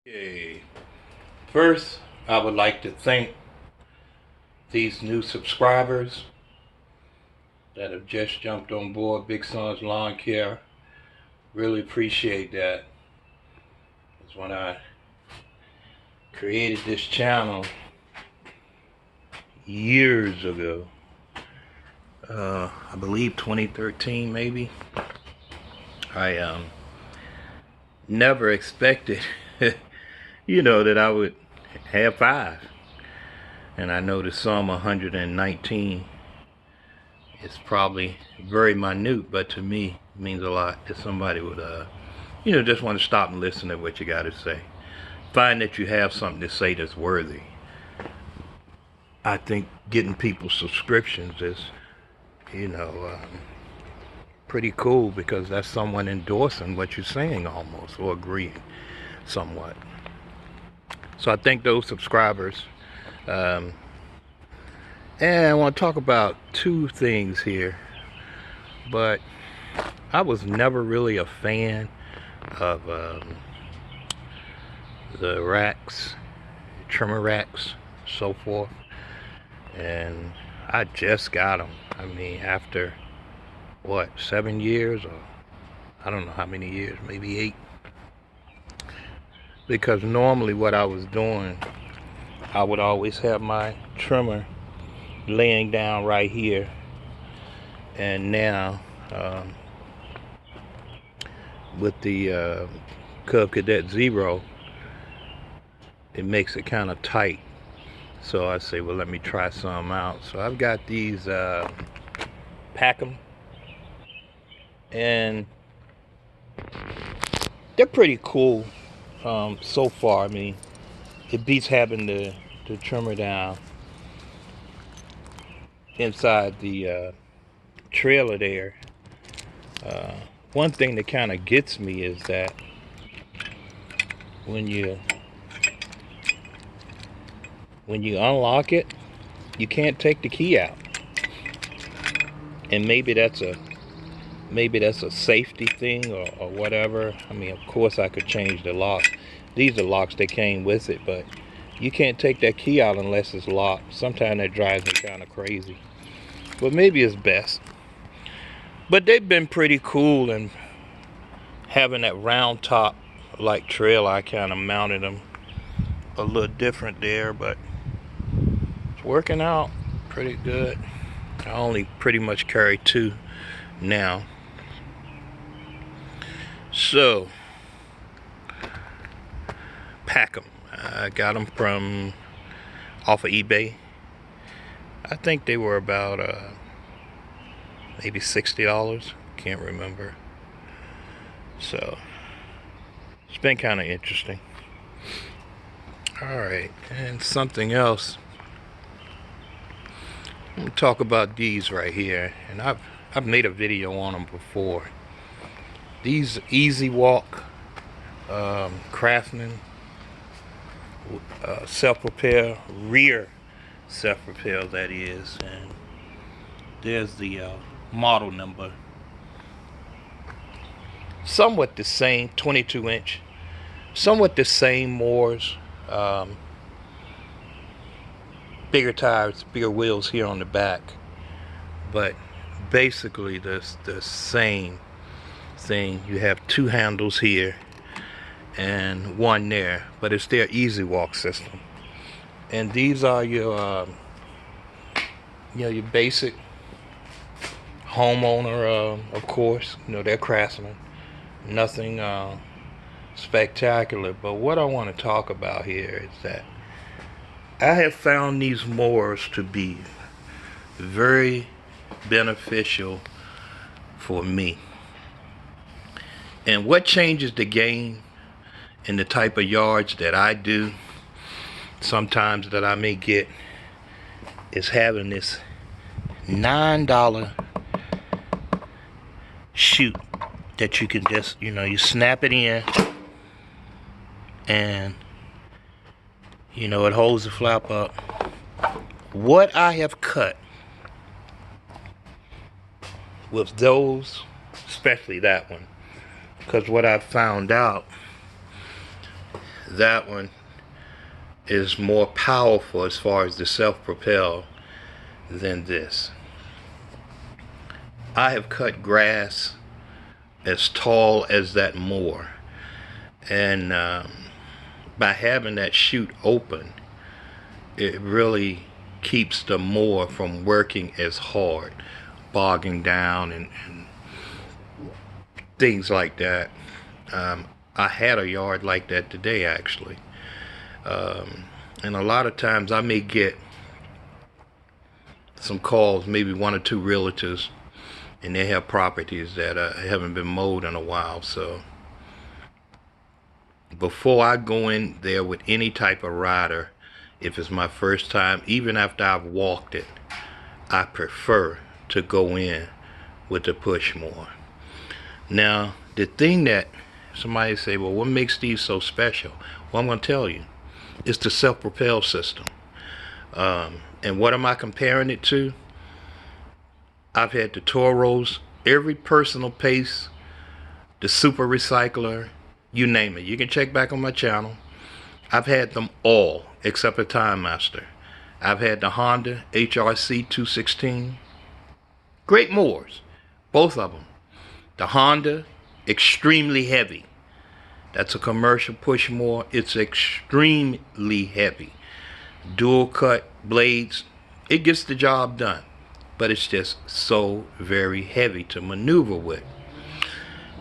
Okay. First, I would like to thank these new subscribers that have just jumped on board Big Son's Lawn Care. Really appreciate that. Because when I created this channel years ago, I believe 2013 maybe, I never expected that I would have 5. And I know the sum 119 is probably very minute, but to me it means a lot if somebody would just want to stop and listen to what you got to say. Find that you have something to say that's worthy. I think getting people subscriptions is pretty cool, because that's someone endorsing what you're saying almost, or agreeing somewhat. So I thank those subscribers. And I want to talk about 2 things here. But I was never really a fan of the racks, trimmer racks, so forth. And I just got them. I mean, after what, 7 years, or I don't know how many years, maybe 8. Because normally what I was doing, I would always have my trimmer laying down right here, and now with the Cub Cadet Zero, it makes it kind of tight. So I say, well, let me try some out. So I've got these Packem, and they're pretty cool so far. I mean, it beats having the trimmer down inside the trailer there. One thing that kind of gets me is that when you unlock it, you can't take the key out. And maybe that's a safety thing, or whatever. I mean, of course I could change the lock. These are locks that came with it, but you can't take that key out unless it's locked. Sometimes that drives me kind of crazy, but maybe it's best. But they've been pretty cool, and having that round top like trailer, I kind of mounted them a little different there, but it's working out pretty good. I only pretty much carry 2 now. So Packem, I got them from off of eBay. I think they were about maybe $60, can't remember. So it's been kind of interesting. All right, and something else. I'm gonna talk about these right here, and I've made a video on them before. These Easy Walk Craftsman self-propelled, rear self-propelled, that is, and there's the model number. Somewhat the same, 22-inch, somewhat the same mowers, bigger tires, bigger wheels here on the back, but basically the same thing. You have 2 handles here and 1 there, but it's their Easy Walk system. And these are your your basic homeowner, of course. They're Craftsman, nothing spectacular. But what I want to talk about here is that I have found these mowers to be very beneficial for me. And what changes the game in the type of yards that I do, sometimes that I may get, is having this $9 chute that you can just, you snap it in, and it holds the flap up. What I have cut with those, especially that one, because what I found out, that one is more powerful as far as the self-propel than this. I have cut grass as tall as that mower, and by having that chute open, it really keeps the mower from working as hard, bogging down and things like that. I had a yard like that today, actually. And a lot of times I may get some calls, maybe one or two realtors, and they have properties that haven't been mowed in a while. So before I go in there with any type of rider, if it's my first time, even after I've walked it, I prefer to go in with the push mower. Now, the thing that somebody say, well, what makes these so special? Well, I'm going to tell you, it's the self-propelled system. And what am I comparing it to? I've had the Toros, every personal pace, the super recycler, you name it. You can check back on my channel. I've had them all except the Time Master. I've had the Honda HRC 216. Great mowers, both of them. The Honda, extremely heavy. That's a commercial push mower. It's extremely heavy. Dual cut blades. It gets the job done, but it's just so very heavy to maneuver with.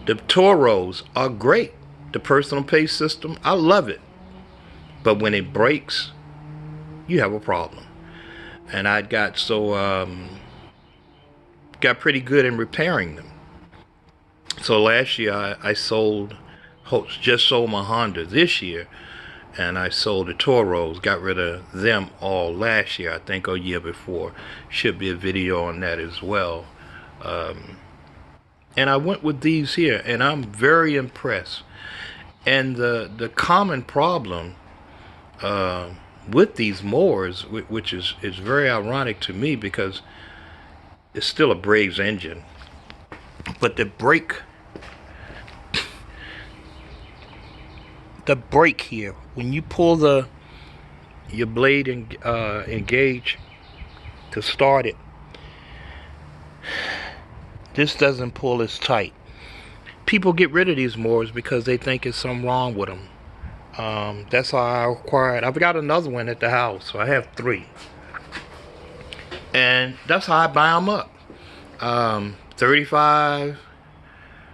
The Toros are great. The personal pace system, I love it. But when it breaks, you have a problem. And I got pretty good in repairing them. So last year I just sold my Honda this year, and I sold the Toros, got rid of them all last year, I think, or year before. Should be a video on that as well. And I went with these here, and I'm very impressed. And the common problem with these mowers, which is very ironic to me because it's still a Braves engine, but the brake here, when you pull your blade engage to start it, this doesn't pull as tight. People get rid of these mowers because they think there's something wrong with them. That's how I acquired. I've got another one at the house, so I have 3, and that's how I buy them up. 35.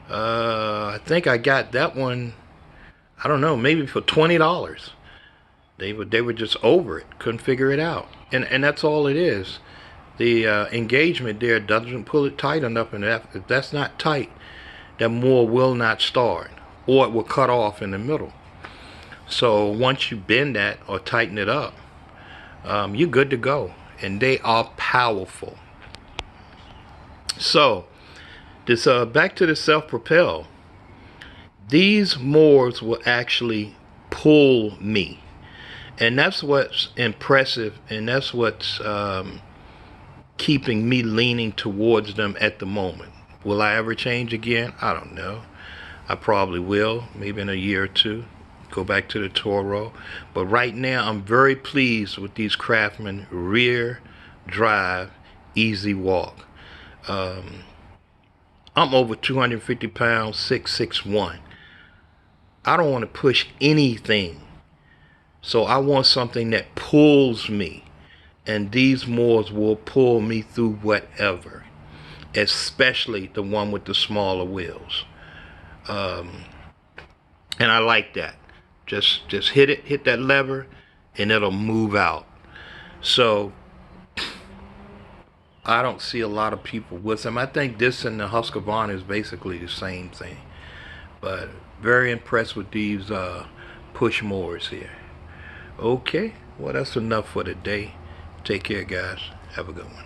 I think I got that one, I don't know, maybe for $20. They were just over it, couldn't figure it out, and that's all it is. The engagement there doesn't pull it tight enough, and if that's not tight, that mower will not start, or it will cut off in the middle. So once you bend that or tighten it up, you're good to go, and they are powerful. So this back to the self-propel. These mowers will actually pull me, and that's what's impressive, and that's what's keeping me leaning towards them at the moment. Will I ever change again? I don't know. I probably will, maybe in a year or two, go back to the Toro. But right now I'm very pleased with these Craftsman rear drive easy walk. I'm over 250 pounds, 6'1". I don't want to push anything, so I want something that pulls me, and these mowers will pull me through whatever, especially the one with the smaller wheels. And I like that. Just hit that lever, and it'll move out. So I don't see a lot of people with them. I think this and the Husqvarna is basically the same thing. But very impressed with these push mowers here. Okay, well, that's enough for today. Take care, guys. Have a good one.